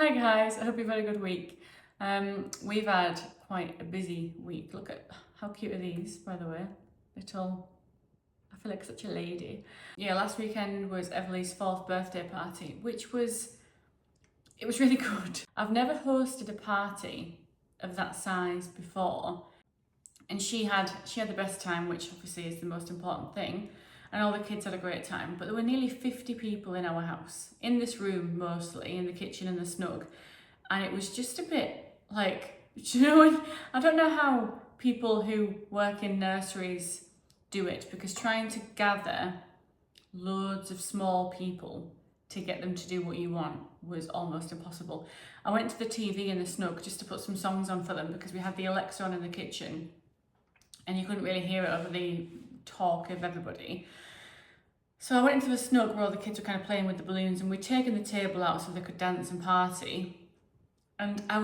Hi guys, I hope you've had a good week. We've had quite a busy week. Look at how cute are these, by the way. Little, I feel like such a lady. Yeah, last weekend was Everly's 4th birthday party, it was really good. I've never hosted a party of that size before, and she had the best time, which obviously is the most important thing. And all the kids had a great time, but there were nearly 50 people in our house, in this room mostly, in the kitchen and the snug. And it was just a bit like, do you know, I don't know how people who work in nurseries do it, because trying to gather loads of small people to get them to do what you want was almost impossible. I went to the TV in the snug just to put some songs on for them, because we had the Alexa on in the kitchen and you couldn't really hear it over the talk of everybody. So I went into the snug where all the kids were kind of playing with the balloons, and we'd taken the table out so they could dance and party. And I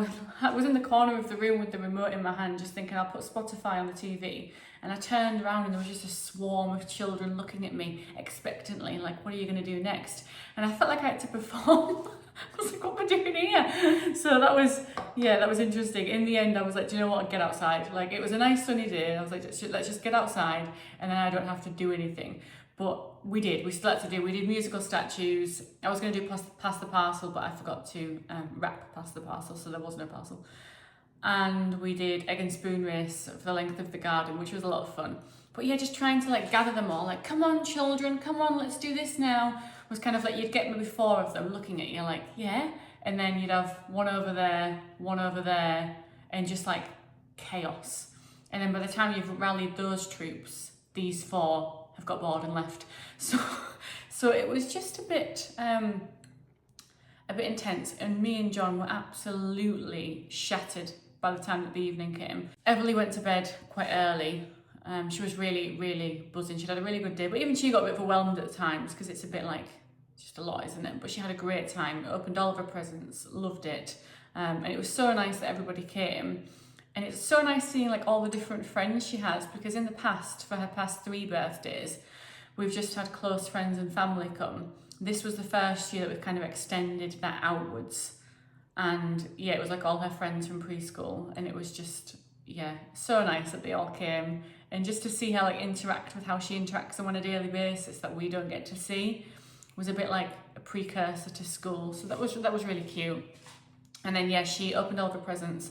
was in the corner of the room with the remote in my hand, just thinking I'll put Spotify on the TV. And I turned around and there was just a swarm of children looking at me expectantly, like, what are you going to do next? And I felt like I had to perform. I was like, what am I doing here? So that was interesting. In the end, I was like, do you know what? Get outside. Like, it was a nice sunny day. I was like, let's just get outside and then I don't have to do anything. But we did. We did musical statues. I was going to do pass the parcel, but I forgot to wrap pass the parcel, so there was no parcel. And we did egg and spoon race for the length of the garden, which was a lot of fun. But yeah, just trying to like gather them all, like, come on children, come on, let's do this now. Was kind of like, you'd get maybe 4 of them looking at you like, yeah. And then you'd have one over there, and just like chaos. And then by the time you've rallied those troops, these 4 have got bored and left. So it was just a bit intense, and me and John were absolutely shattered by the time that the evening came. Everly went to bed quite early. She was really, really buzzing. She'd had a really good day, but even she got a bit overwhelmed at times, because it's a bit like, it's just a lot, isn't it? But she had a great time, opened all of her presents, loved it. And it was so nice that everybody came. And it's so nice seeing like all the different friends she has, because in the past, for her past 3 birthdays, we've just had close friends and family come. This was the first year that we've kind of extended that outwards. And yeah, it was like all her friends from preschool, and it was just, yeah, so nice that they all came. And just to see her like interact with how she interacts on a daily basis that we don't get to see was a bit like a precursor to school. So that was really cute. And then yeah, she opened all of her presents,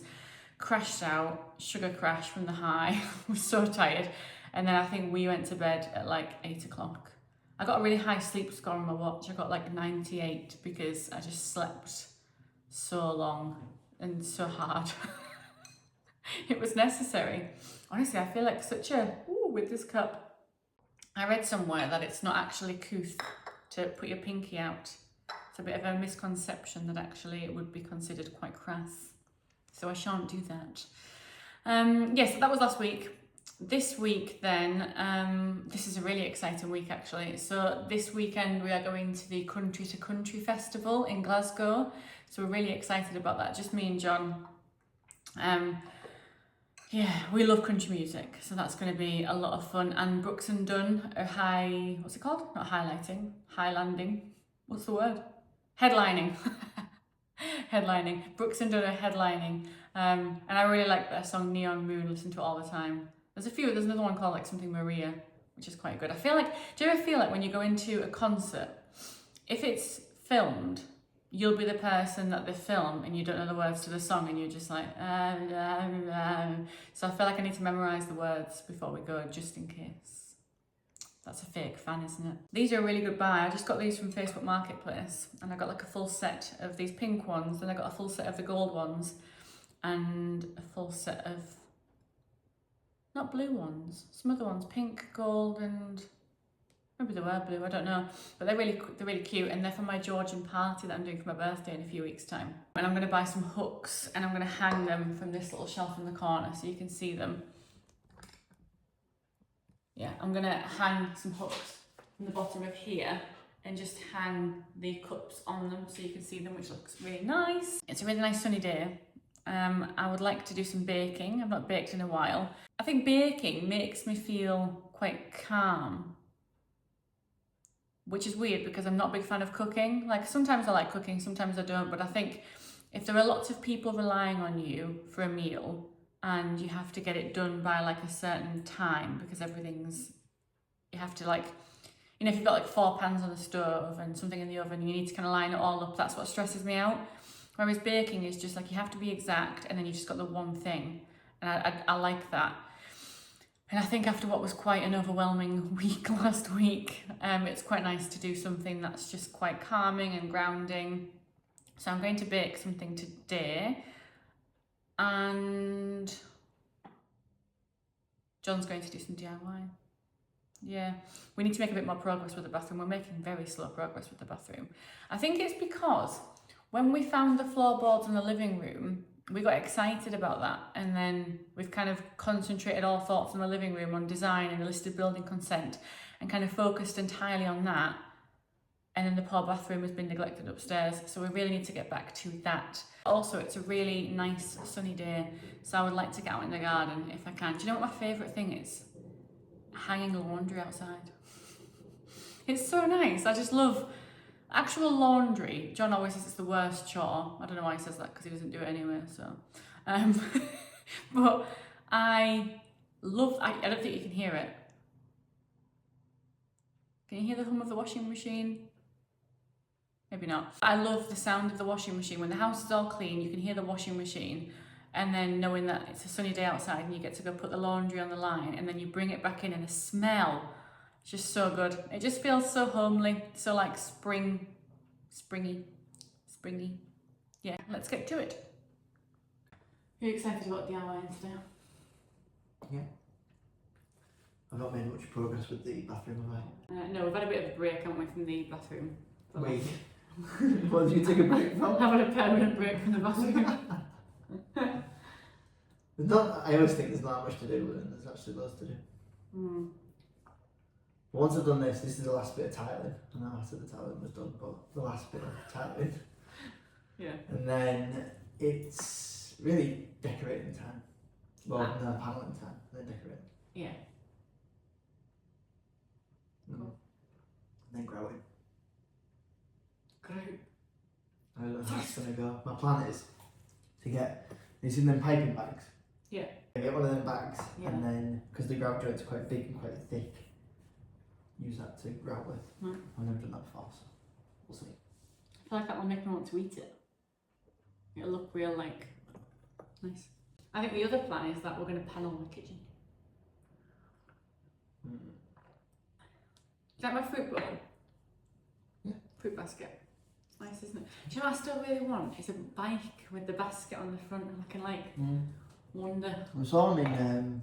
crashed out, sugar crash from the high, was so tired. And then I think we went to bed at like 8 o'clock. I got a really high sleep score on my watch. I got like 98 because I just slept so long and so hard. It was necessary. Honestly, I feel like such a, with this cup. I read somewhere that it's not actually couth to put your pinky out. It's a bit of a misconception that actually it would be considered quite crass. So I shan't do that. Yes, that was last week. This week then, this is a really exciting week actually. So this weekend we are going to the Country to Country Festival in Glasgow. So we're really excited about that, just me and John. Yeah, we love country music, so that's going to be a lot of fun. And Brooks and Dunn are what's it called? Not highlighting, highlanding. What's the word? Headlining. Headlining. Brooks and Dunn are headlining. And I really like their song Neon Moon, listen to it all the time. There's another one called like something Maria, which is quite good. I feel like, do you ever feel like when you go into a concert, if it's filmed, you'll be the person that they film and you don't know the words to the song and you're just like, So I feel like I need to memorise the words before we go, just in case. That's a fake fan, isn't it? These are a really good buy. I just got these from Facebook Marketplace, and I got like a full set of these pink ones, then I got a full set of the gold ones, and a full set of, not blue ones, some other ones, pink, gold, and maybe they were blue, I don't know. But they're really cute, and they're for my Georgian party that I'm doing for my birthday in a few weeks' time. And I'm going to buy some hooks, and I'm going to hang them from this little shelf in the corner so you can see them. Yeah, I'm going to hang some hooks from the bottom of here and just hang the cups on them so you can see them, which looks really nice. It's a really nice sunny day. I would like to do some baking. I've not baked in a while. I think baking makes me feel quite calm, which is weird because I'm not a big fan of cooking. Like sometimes I like cooking, sometimes I don't, but I think if there are lots of people relying on you for a meal and you have to get it done by like a certain time because you have to like, you know, if you've got like 4 pans on the stove and something in the oven, you need to kind of line it all up. That's what stresses me out. Whereas baking is just like, you have to be exact and then you just got the one thing. And I like that. And I think after what was quite an overwhelming week last week, it's quite nice to do something that's just quite calming and grounding. So I'm going to bake something today. And John's going to do some DIY. Yeah, we need to make a bit more progress with the bathroom. We're making very slow progress with the bathroom. I think it's because when we found the floorboards in the living room, we got excited about that, and then we've kind of concentrated all thoughts in the living room on design and the listed building consent and kind of focused entirely on that. And then the poor bathroom has been neglected upstairs, so we really need to get back to that. Also, it's a really nice sunny day, so I would like to get out in the garden if I can. Do you know what my favourite thing is? Hanging laundry outside. It's so nice. I just love actual laundry. John always says it's the worst chore. I don't know why he says that, because he doesn't do it anyway, so. But I don't think you can hear it. Can you hear the hum of the washing machine? Maybe not. I love the sound of the washing machine. When the house is all clean, you can hear the washing machine, and then knowing that it's a sunny day outside and you get to go put the laundry on the line and then you bring it back in and the smell, it's just so good. It just feels so homely, so like springy. Yeah, let's get to it. Are you excited about DIYing today? Yeah. I've not made much progress with the bathroom, have I? No, we've had a bit of a break, haven't we, from the bathroom? Wait. What did you take a break from? I've had a permanent break from the bathroom. I always think there's not much to do, but there's actually loads to do. Mm. Once I've done this is the last bit of tiling. I know I said the tiling was done, but the last bit of tiling. Yeah. And then it's really decorating time. Well, no, paneling time, then decorating. Yeah. Cool. And then growing. Great. I don't know how it's going to go. My plan is to get these in them piping bags. Yeah. I get one of them bags, Yeah. and then, because the grout joint's quite big and quite thick, use that to grout with. Right. I've never done that before, so we'll see. I feel like that will make me want to eat it. It'll look real, like, nice. I think the other plan is that we're going to panel the kitchen. Mm. Is that my fruit bowl? Yeah. Fruit basket. It's nice, isn't it? Do you know what I still really want? It's a bike with the basket on the front, and I can like wander. We saw them in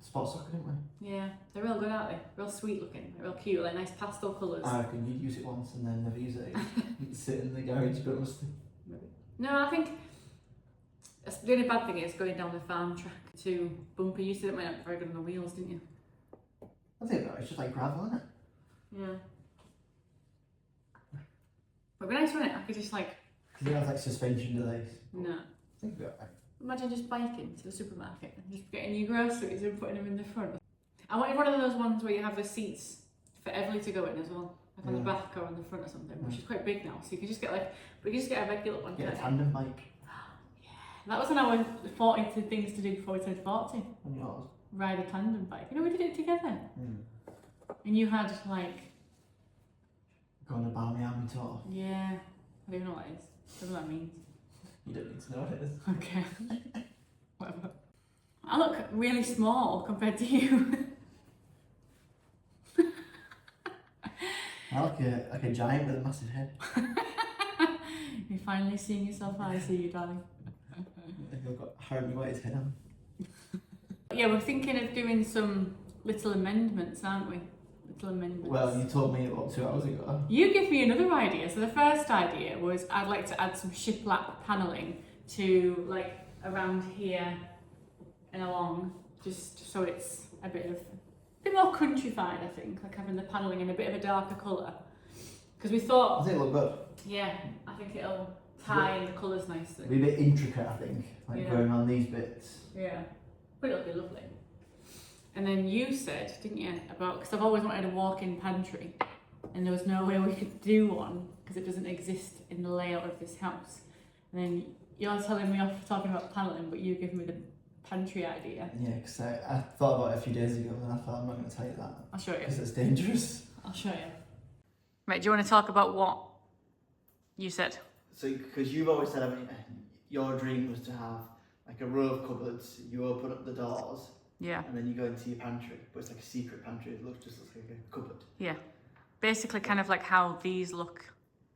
Sports Soccer, didn't we? Yeah, they're real good, aren't they? Real sweet looking, real cute, like nice pastel colours. I reckon you'd use it once and then never use it again. You'd sit in the garage, but rusty. Maybe. No, I think the only bad thing is going down the farm track to bumpy. You said it might not be very good on the wheels, didn't you? I think that it's just like gravel, isn't it? Yeah. But it'd be nice, wouldn't it? I could just like. Because it has like suspension delays. No. I think it'd be alright. Imagine just biking to the supermarket and just getting your groceries and putting them in the front. I wanted one of those ones where you have the seats for Everly to go in as well. Like on the back or on the front or something, which is quite big now. So you can just get like, but you can just get a regular one. Get a tandem bike. Yeah. That was on our 40 things to do before we turned 40. And yours. Ride a tandem bike. You know, we did it together. Mm. And you had like. Go on a balmy army tour. Yeah. I don't even know what that is. I don't know what that means. You don't need to know what it is. Okay. Whatever. I look really small compared to you. I look like a giant with a massive head. You're finally seeing yourself. I see you, darling. I've got Harry White's head on. Yeah, we're thinking of doing some little amendments, aren't we? Little amendments. Well, you told me about 2 hours ago. You give me another idea. So the first idea was I'd like to add some shiplap panelling to like around here and along, just so it's a bit more countrified, I think, like having the panelling in a bit of a darker colour. Because we thought... I think it'll look good. Yeah, I think it'll tie in the colours nicely. It'll be a bit intricate, I think, like Yeah. going around these bits. Yeah, but it'll be lovely. And then you said, didn't you, about, because I've always wanted a walk-in pantry, and there was no way we could do one because it doesn't exist in the layout of this house. And then you're telling me off for talking about panelling, but you give me the pantry idea. Yeah, because I thought about it a few days ago and I thought I'm not going to tell you that. I'll show you. Because it's dangerous. I'll show you. Right, do you want to talk about what you said? So, because you've always said, I mean, your dream was to have like a row of cupboards, you open up the doors, yeah, and then you go into your pantry, but it's like a secret pantry, it just looks like a cupboard. Yeah, basically kind of like how these look.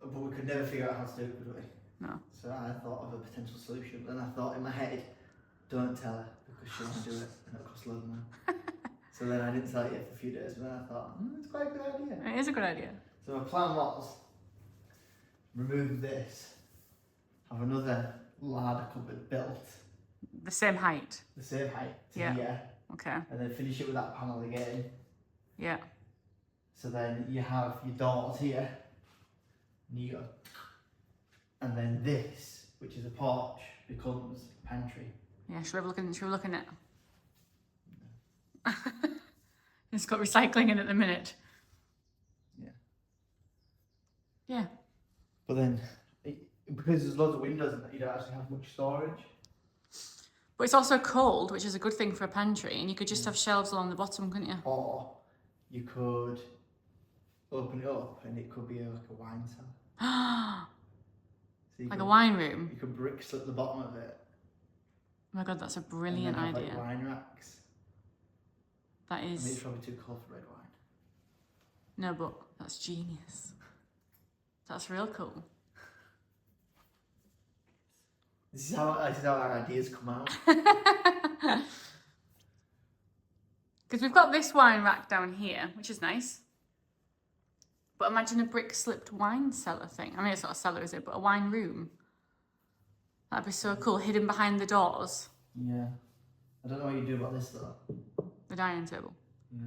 But we could never figure out how to do it, could we? No. So I thought of a potential solution, but then I thought in my head, don't tell her, because she'll want to do it, and it'll cost loads of money. So then I didn't tell you for a few days, but then I thought, it's quite a good idea. It is a good idea. So my plan was, remove this, have another larder cupboard built. The same height. The same height to Yeah. here. Okay. And then finish it with that panel again. Yeah. So then you have your doors here. And you go. And then this, which is a porch, becomes a pantry. Yeah, should we look in it? It's got recycling in at the minute. Yeah. Yeah. But then, because there's loads of windows in that, you don't actually have much storage. But it's also cold, which is a good thing for a pantry, and you could just have shelves along the bottom, couldn't you? Or you could open it up and it could be like a wine cellar. So Like a wine room? You could brick slip the bottom of it. Oh my god, that's a brilliant and then have, idea. like, wine racks. That I mean, it's is... probably too cold for red wine. No, but that's genius. That's real cool. This is how our ideas come out. Because we've got this wine rack down here, which is nice. But imagine a brick slipped wine cellar thing. I mean, it's not a cellar, is it? But a wine room. That'd be so cool, hidden behind the doors. Yeah. I don't know what you do about this though. The dining table. Yeah.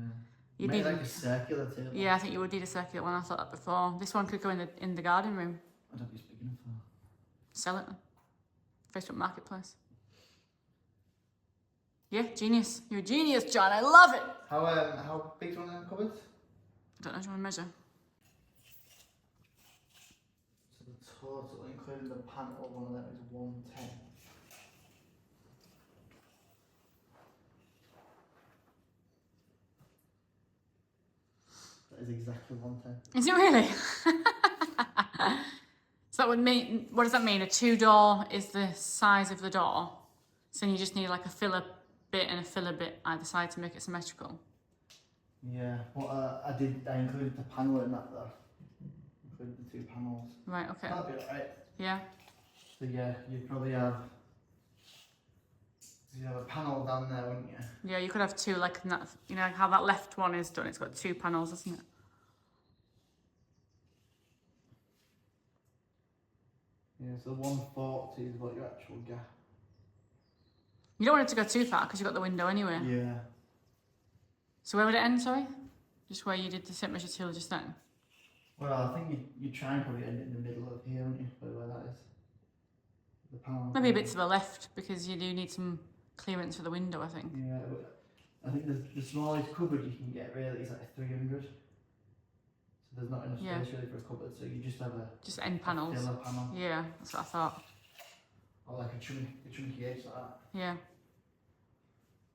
You'd Maybe need like a circular table. Yeah, I think you would need a circular one. I thought that before. This one could go in the garden room. I don't think it's big enough though. Sell it. Facebook Marketplace. Yeah, genius. You're a genius, John. I love it. How big's one of them cupboards? I don't know, do you want to measure? So the total, including the panel, one of them is 110. That is exactly 110. Is it really? So that would mean, what does that mean? A 2-door is the size of the door. So you just need like a filler bit and a filler bit either side to make it symmetrical. Yeah, well, I included the panel in that though. Included the 2 panels. Right, okay. That'd be alright. Yeah. So yeah, you'd probably have a panel down there, wouldn't you? Yeah, you could have 2, like, that, you know, how that left one is done. It's got 2 panels, isn't it? Yeah, so 140 is what your actual gap. You don't want it to go too far because you've got the window anyway. Yeah. So where would it end, sorry? Just where you did the tape measure tool just then? Well, I think you try and probably end it in the middle of here, wouldn't you? Where that is. The panel. Maybe a bit to the left because you do need some clearance for the window, I think. Yeah, but I think the smallest cupboard you can get really is like 300. So there's not enough space really for a cupboard, so you just have just end panels. filler panel. Yeah, that's what I thought. Or like a chunky edge like that. Yeah.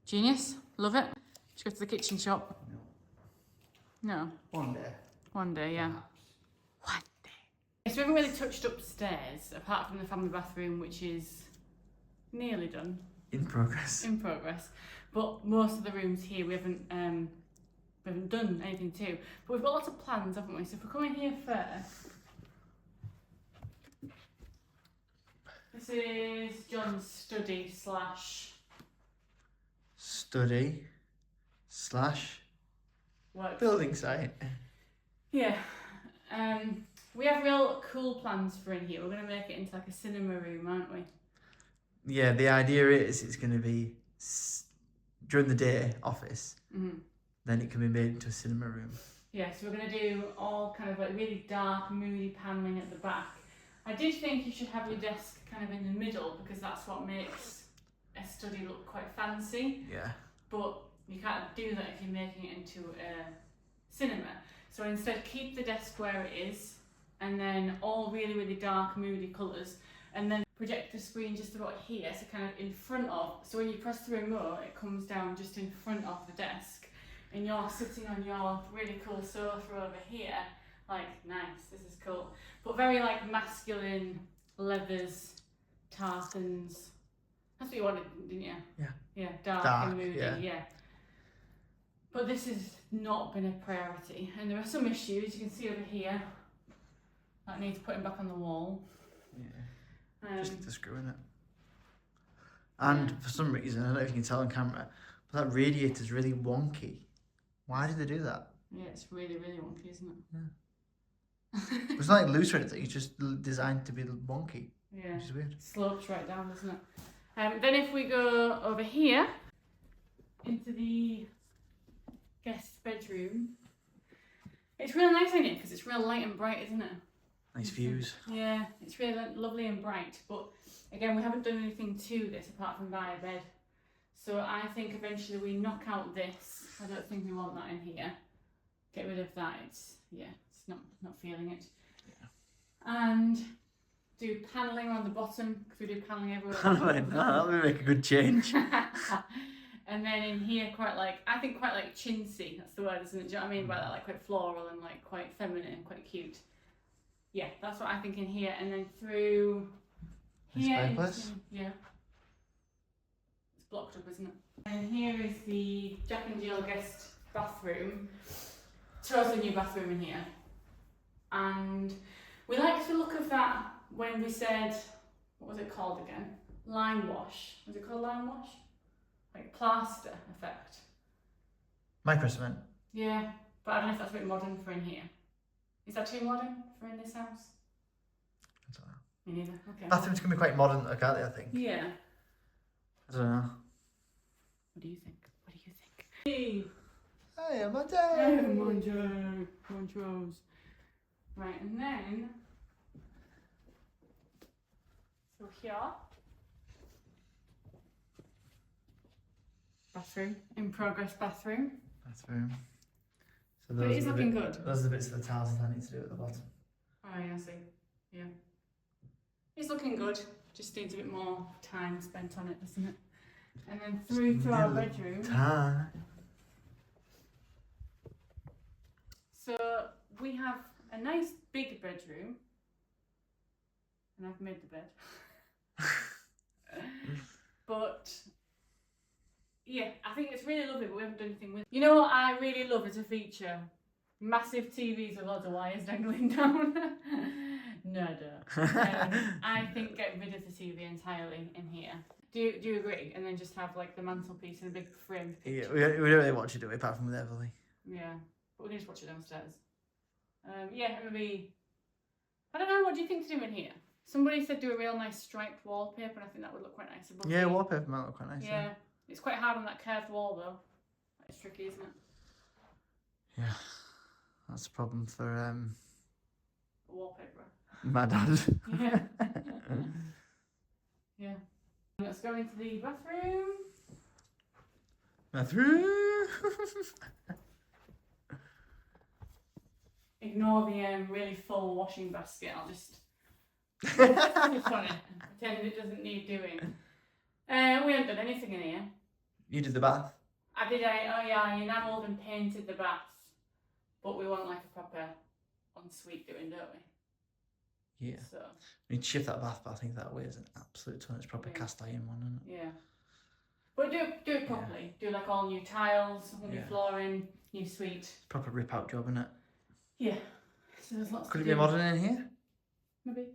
Genius. Love it. Just go to the kitchen shop. No. One day. One day, yeah. Perhaps. One day. So we haven't really touched upstairs, apart from the family bathroom, which is nearly done. In progress. In progress. But most of the rooms here we haven't done anything to. But we've got lots of plans, haven't we? So if we come in here first. This is John's study / work. building site. Yeah. We have real cool plans for in here. We're going to make it into like a cinema room, aren't we? Yeah, the idea is it's going to be during the day office. Mm-hmm. Then it can be made into a cinema room. Yeah, so we're going to do all kind of like really dark, moody panelling at the back. I did think you should have your desk kind of in the middle because that's what makes a study look quite fancy. Yeah. But you can't do that if you're making it into a cinema. So instead keep the desk where it is and then all really, really dark, moody colours and then projector screen just about here, so kind of in front of, so when you press the remote it comes down just in front of the desk and you're sitting on your really cool sofa over here, like nice, this is cool, but very like masculine leathers, tartans. That's what you wanted, didn't you? Yeah. Yeah, dark and moody, yeah. But this has not been a priority, and there are some issues you can see over here that needs putting back on the wall. Yeah. Just need to screw in it. And for some reason, I don't know if you can tell on camera, but that radiator's really wonky. Why did they do that? Yeah, it's really, really wonky, isn't it? Yeah. It's not like loose or anything, it's just designed to be wonky. Yeah. Which is weird. Slopes right down, doesn't it? Then if we go over here into the guest bedroom, it's real nice in it because it's real light and bright, isn't it? Nice views. Yeah, it's really lovely and bright, but again we haven't done anything to this apart from buy a bed. So I think eventually we knock out this. I don't think we want that in here. Get rid of that. It's not feeling it. Yeah. And do panelling on the bottom because we do panelling everywhere. Panelling, that would make a good change. And then in here, I think quite like chintzy. That's the word, isn't it? Do you know what I mean by that? Like quite floral and like quite feminine and quite cute. Yeah, that's what I think in here. And then through here, yeah, it's blocked up, isn't it? And here is the Jack and Jill guest bathroom. Totally new bathroom in here. And we liked the look of that when we said, what was it called again? Lime wash. Was it called lime wash? Like plaster effect. Micro cement. Yeah, but I don't know if that's a bit modern for in here. Is that too modern for in this house? I don't know. Me neither. Okay. Bathrooms can be quite modern, though, can't they? I think. Yeah. I don't know. What do you think? What do you think? Hey. Hey, I'm on Hey, Montrose. Right, and then so here, bathroom, in progress bathroom. Bathroom. So But it is looking good. Those are the bits of the tiles that I need to do at the bottom. Oh yeah, I see. Yeah. It's looking good. Just needs a bit more time spent on it, doesn't it? And then through to our bedroom. Time. So we have a nice big bedroom. And I've made the bed. But yeah, I think it's really lovely, but we haven't done anything with it. You know what I really love as a feature? Massive TVs with lots of wires dangling down. No, don't. I think get rid of the TV entirely in here. Do you agree? And then just have like the mantelpiece and a big framed picture. Yeah, we don't really watch it, do we? Apart from with Everly. Yeah, but we can just watch it downstairs. Yeah, maybe. I don't know. What do you think to do in here? Somebody said do a real nice striped wallpaper, and I think that would look quite nice above. Yeah, wallpaper might look quite nice. Yeah, it's quite hard on that curved wall though. It's tricky, isn't it? Yeah, that's a problem for Wallpaper. my dad. Yeah. Yeah. Let's go into the bathroom. Bathroom. Ignore the really full washing basket. I'll just put on it and pretend it doesn't need doing. We haven't done anything in here. You did the bath? I enamelled and painted the bath, but we want like a proper ensuite doing, don't we? Yeah. So We need to shift that bath, but I think that way is an absolute ton. It's proper cast iron one, isn't it? yeah. But do it properly. Do like all new tiles, all new flooring, new suite. Proper rip out job, isn't it? Yeah. So there's lots Could to it be do. modern in here? Maybe.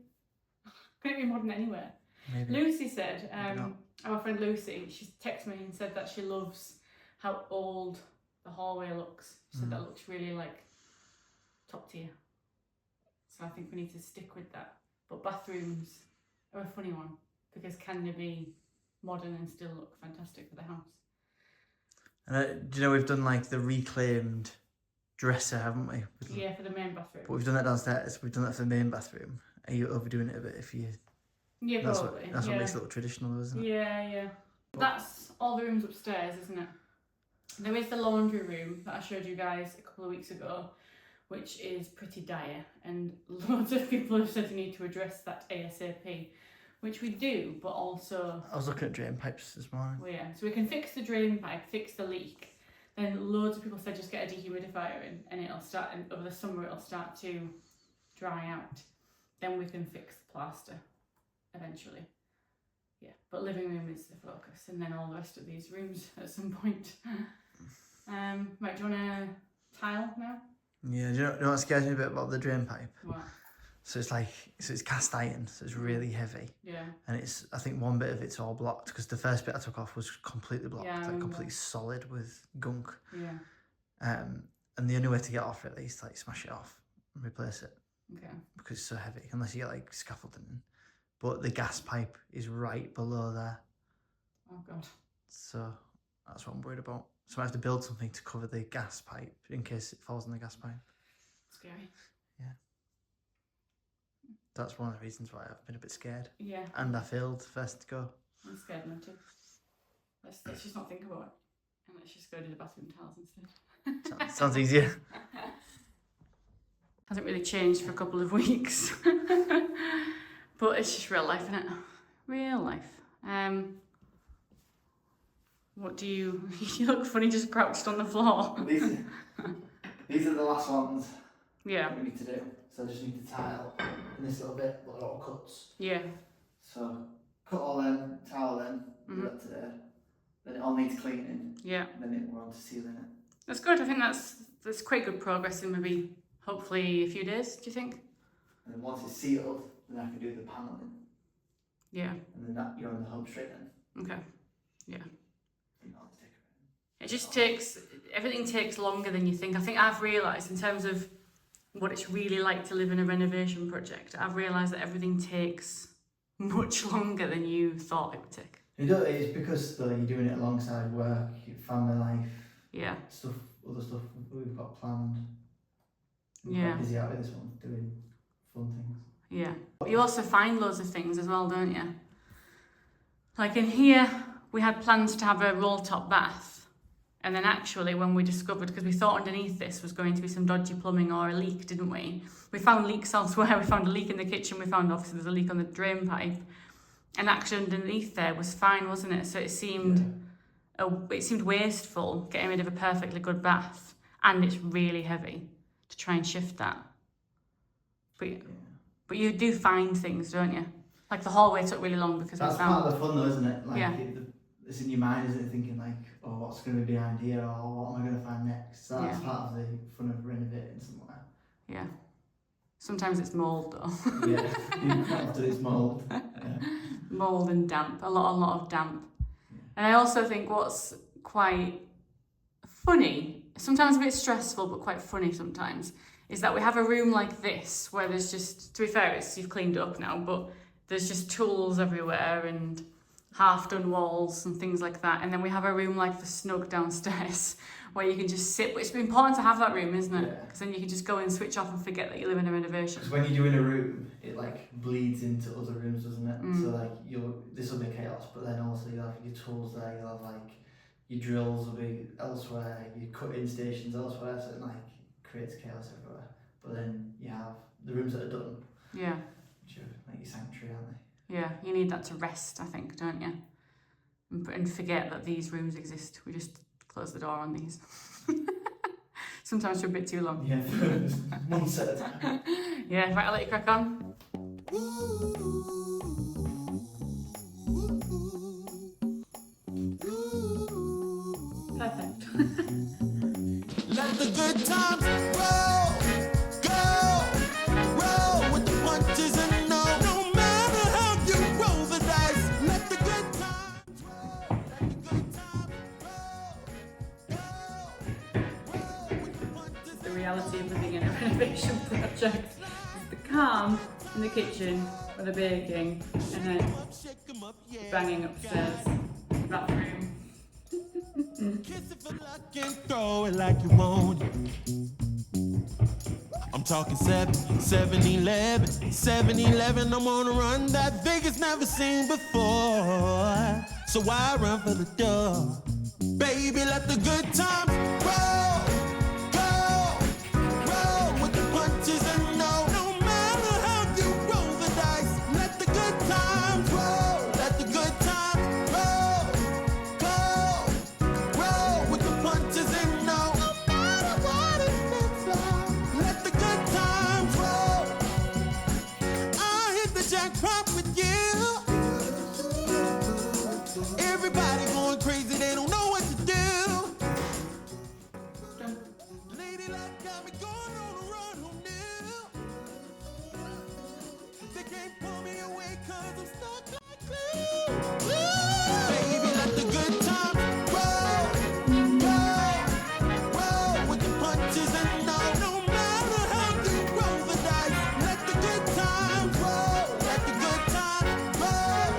Could it be modern anywhere? Maybe. Lucy said, Maybe not. our friend Lucy, she texted me and said that she loves how old the hallway looks. She said that looks really like top tier. So I think we need to stick with that. But bathrooms are a funny one because can they be modern and still look fantastic for the house? And do you know we've done like the reclaimed dresser, haven't we? Yeah, for the main bathroom. But we've done that downstairs. We've done that for the main bathroom. Are you overdoing it a bit if you? Yeah, That's probably. what makes it look traditional, isn't it? Yeah, yeah. That's all the rooms upstairs, isn't it? There is the laundry room that I showed you guys a couple of weeks ago, which is pretty dire, and loads of people have said you need to address that ASAP. which we do, but also... I was looking at drain pipes this morning. Well, yeah, so we can fix the drain pipe, fix the leak. Then loads of people said just get a dehumidifier in and it'll start, and over the summer it'll start to dry out. Then we can fix the plaster eventually. Yeah, but living room is the focus, and then all the rest of these rooms at some point. Right, do you want to tile now? Yeah, do you know what scares me a bit about the drain pipe? What? So it's cast iron, so it's really heavy. Yeah. And I think one bit of it's all blocked, because the first bit I took off was completely blocked, Yeah, like completely solid with gunk. Yeah. And the only way to get off it is like smash it off and replace it. Okay. Because it's so heavy, unless you get like scaffolding in. But the gas pipe is right below there. Oh God. So that's what I'm worried about. So I have to build something to cover the gas pipe in case it falls on the gas pipe. Scary. Yeah. That's one of the reasons why I've been a bit scared. Yeah. And I failed first to go. I'm scared now too. Let's just not think about it. And let's just go to the bathroom tiles instead. Sounds easier. Hasn't really changed for a couple of weeks. But it's just real life, isn't it? Real life. What do you... You look funny just crouched on the floor. These are the last ones. Yeah. That we need to do. So I just need to tile in this little bit, but a lot of cuts. Yeah. So cut all them, tile them, do that today. Then it all needs cleaning. Yeah. And then we're on to sealing it. That's good. I think that's quite good progress in maybe, hopefully, a few days, do you think? And then once it's sealed, then I can do the panelling. Yeah. And then you're on the home straight then. Okay. Yeah. You know, I'll take It just takes, everything takes longer than you think. I think I've realised in terms of what it's really like to live in a renovation project, I've realised that everything takes much longer than you thought it would take. It's because though you're doing it alongside work, your family life, Yeah. stuff, other stuff we've got planned. We're Yeah. quite busy out with this one, doing fun things. Yeah. But you also find loads of things as well, don't you? Like in here, we had plans to have a roll-top bath. And then actually when we discovered, because we thought underneath this was going to be some dodgy plumbing or a leak, didn't we? We found leaks elsewhere. We found a leak in the kitchen. We found obviously there's a leak on the drain pipe. And actually underneath there was fine, wasn't it? So it seemed wasteful getting rid of a perfectly good bath. And it's really heavy to try and shift that. But you do find things, don't you? Like the hallway took really long because that's we found... part of the fun though, isn't it? Like yeah. It's in your mind, isn't it? Thinking like, oh, what's going to be behind here, or what am I going to find next? So that's part of the fun of renovating somewhere. Yeah. Sometimes it's mould though. Yeah, quite often it's mould. Yeah. Mould and damp, a lot of damp. Yeah. And I also think what's quite funny, sometimes a bit stressful but quite funny sometimes, is that we have a room like this where there's just, to be fair, you've cleaned it up now, but there's just tools everywhere and half-done walls and things like that. And then we have a room like the snug downstairs where you can just sit. But it's important to have that room, isn't it? Because then you can just go and switch off and forget that you live in a renovation. Because when you're doing a room, it like bleeds into other rooms, doesn't it? So like this will be chaos, but then also you'll have your tools there, you'll have like your drills will be elsewhere, your cutting stations elsewhere, so it like creates chaos everywhere. But then you have the rooms that are done. Yeah. Which are like your sanctuary, aren't they? Yeah, you need that to rest, I think, don't you? And forget that these rooms exist. We just close the door on these. Sometimes for a bit too long. Yeah, one set at a time. Yeah, right, I'll let you crack on. Perfect. Let the good times roll, go, roll with the punches and no matter how you roll the dice. Let the good times roll, let the good times roll, go, with the punches. The reality of living in a renovation project is the calm in the kitchen or the baking and then banging upstairs, bathroom. Kiss it for luck and throw it like you want it. I'm talking 7-Eleven, 7-Eleven, I'm on a run that Vegas never seen before. So why run for the door? Baby, let the good times roll, go, roll with the punches and no matter how you roll the dice, let the good times roll. Everybody going crazy, they don't know what to do. Lady like got me going on a run, who knew? They can't pull me away 'cause I'm stuck like glue. Baby, let the good times roll, roll with the punches and no matter how you roll the dice. Let the good times roll, let the good times roll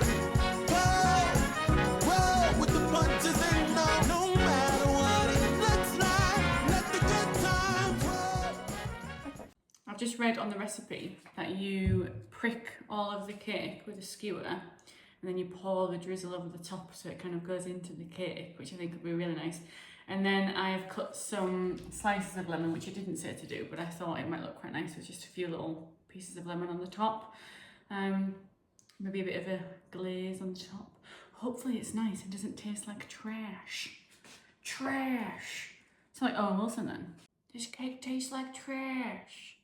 with the punches and no matter what it looks like. Let the good times roll. I've just read on the recipe that you prick all of the cake with a skewer and then you pour the drizzle over the top so it kind of goes into the cake, which I think would be really nice. And then I've cut some slices of lemon, which I didn't say to do, but I thought it might look quite nice with just a few little pieces of lemon on the top. Maybe a bit of a glaze on the top. Hopefully it's nice and doesn't taste like trash. Trash. It's like Owen Wilson then. This cake tastes like trash.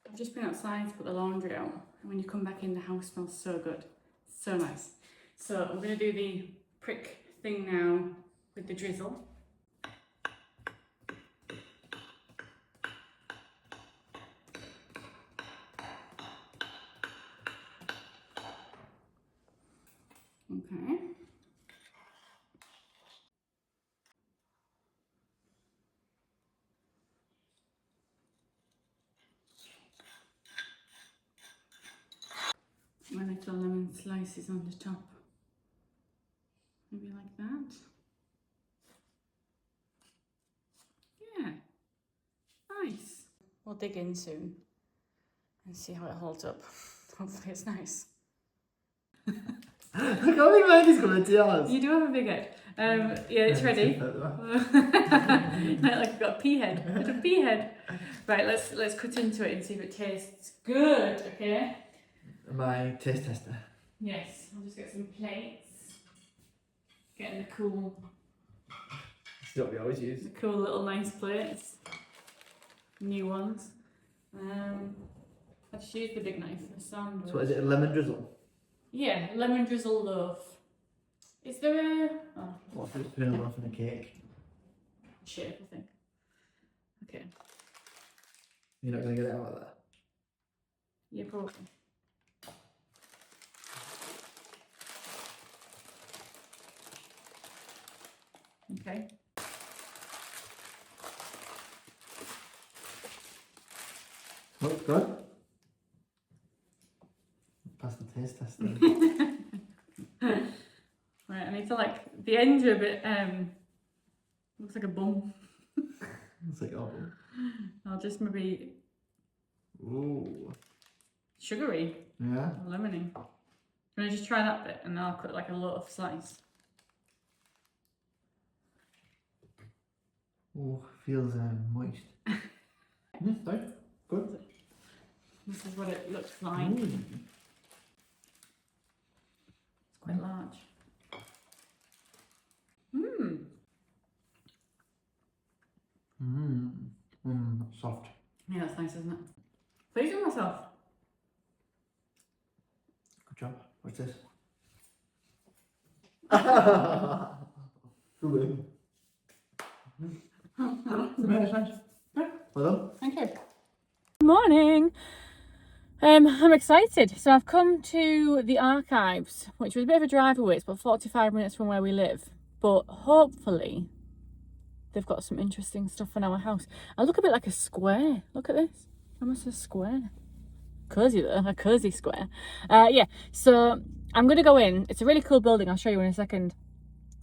I've just been outside to put the laundry out, and when you come back in, the house smells so good. So nice. So I'm going to do the prick thing now with the drizzle. Okay. My little lemon slices on the top. Maybe like that. Yeah, nice. We'll dig in soon and see how it holds up. Hopefully it's nice. I can't believe Andy's gonna do ours. You do have a big head. Yeah, it's ready. Like I've got a pea head. It's a pea head. Right, let's cut into it and see if it tastes good, okay? My taste tester. Yes, I'll just get some plates. Getting the cool, This is what we always use. the cool little nice plates. New ones. I just used the big knife for sandwich. So what is it, a lemon drizzle? Yeah, lemon drizzle loaf. Is there a What's the spoon off in a cake? shape, I think. Okay. You're not gonna get it out of there. Yeah, probably. Okay. Looks good. Pass the taste test then. Right, I need to the ends are a bit looks like a bum. It's like awful. I'll just maybe Ooh. sugary Yeah. or lemony. Can I just try that bit and then I'll cut like a loaf slice? Oh, feels moist. Sorry. Good. This is what it looks like. Ooh. It's quite large. Mmm. Soft. Yeah, that's nice, isn't it? Pleased with myself. Good job. What's this? Good. Nice. Well done. Thank you. Good morning. I'm excited. So I've come to the archives, which was a bit of a drive away. It's about 45 minutes from where we live. But hopefully they've got some interesting stuff in our house. I look a bit like a square. Look at this. Almost a square. Cozy though, a cozy square. Yeah, so I'm going to go in. It's a really cool building. I'll show you in a second.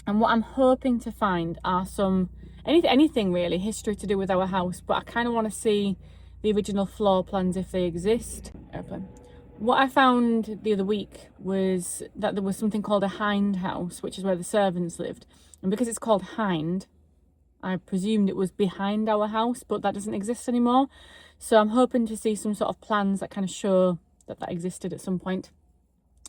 And what I'm hoping to find are some, anything really, history to do with our house. But I kind of want to see the original floor plans if they exist. Airplane. What I found the other week was that there was something called a hind house, which is where the servants lived. And because it's called hind, I presumed it was behind our house, but that doesn't exist anymore. So I'm hoping to see some sort of plans that kind of show that that existed at some point.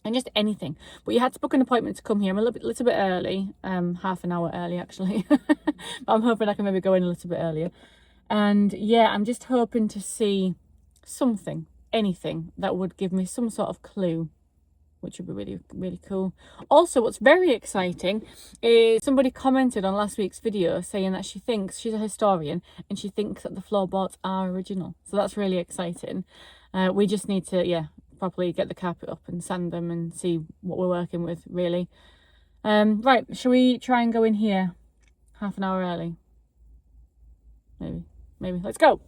And just anything. But you had to book an appointment to come here. I'm a little bit early, half an hour early actually. But I'm hoping I can maybe go in a little bit earlier. And yeah, I'm just hoping to see something, anything that would give me some sort of clue which would be really, really cool. Also, what's very exciting is somebody commented on last week's video saying that she thinks, she's a historian, and she thinks that the floorboards are original. So that's really exciting. We just need to, yeah, properly get the carpet up and sand them and see what we're working with, really. Right, shall we try and go in here half an hour early? Maybe. Let's go.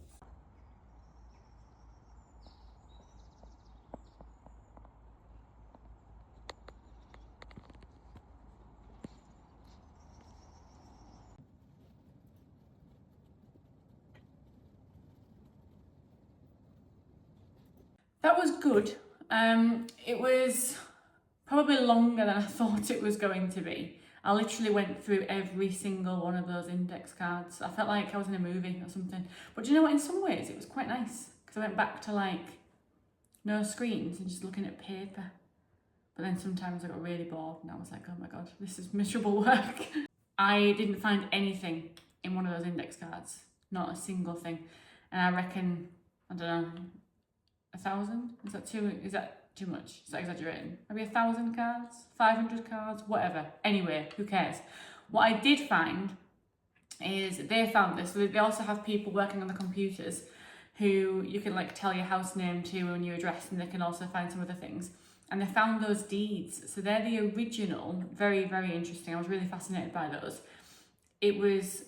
That was good. It was probably longer than I thought it was going to be. I literally went through every single one of those index cards. I felt like I was in a movie or something. But do you know what? In some ways, it was quite nice because I went back to like no screens and just looking at paper. But then sometimes I got really bored and I was like, oh my God, this is miserable work. I didn't find anything in one of those index cards. Not a single thing. And I reckon, I don't know, 1,000? Is that too much? Is that exaggerating? Maybe 1,000 cards? 500 cards? Whatever. Anyway, who cares? What I did find is they found this. So they also have people working on the computers who you can like tell your house name to and your address, and they can also find some other things. And they found those deeds. So they're the original. Very, very interesting. I was really fascinated by those. It was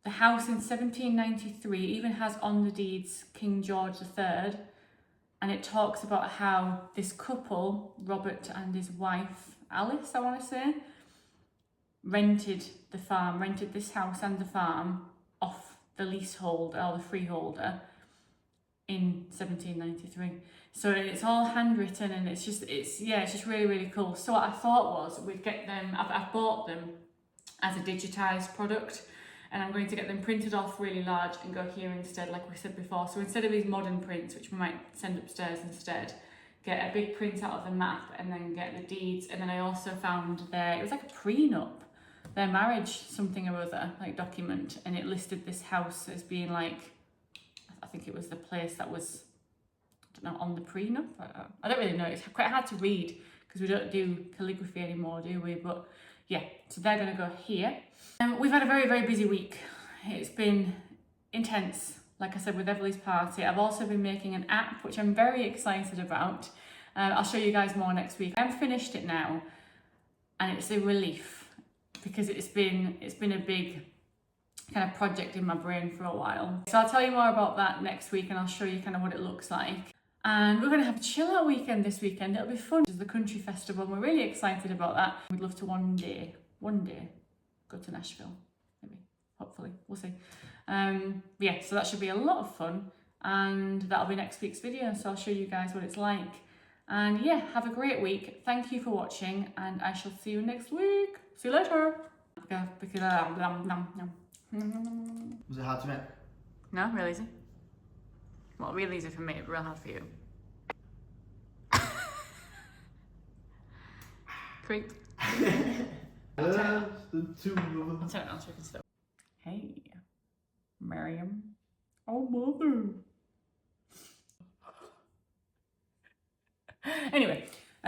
the house in 1793, even has on the deeds King George III. And it talks about how this couple, Robert and his wife, Alice, I want to say, rented this house and the farm off the leaseholder or the freeholder in 1793. So it's all handwritten and it's just really, really cool. So what I thought was we'd get them, I've bought them as a digitised product, and I'm going to get them printed off really large and go here instead, like we said before. So instead of these modern prints, which we might send upstairs instead, get a big print out of the map and then get the deeds. And then I also found it was like a prenup, their marriage something or other, like document, and it listed this house as being like, I think it was the place that was, I don't know, on the prenup. I don't really know, it's quite hard to read because we don't do calligraphy anymore, do we? But yeah, so they're going to go here. We've had a very, very busy week. It's been intense, like I said, with Everly's party. I've also been making an app, which I'm very excited about. I'll show you guys more next week. I've finished it now, and it's a relief because it's been a big kind of project in my brain for a while. So I'll tell you more about that next week, and I'll show you kind of what it looks like. And we're going to have a chill out weekend this weekend. It'll be fun. It's the country festival. We're really excited about that. We'd love to one day go to Nashville, maybe, hopefully, we'll see. Yeah, so that should be a lot of fun, and that'll be next week's video, so I'll show you guys what it's like. And yeah, have a great week. Thank you for watching, and I shall see you next week. See you later. Was it hard to make? No, real easy. Well, real easy for me, but real hard for you. Creep. The two of them. I'll turn it on so you can still. Hey, Miriam. Oh, mother. Anyway,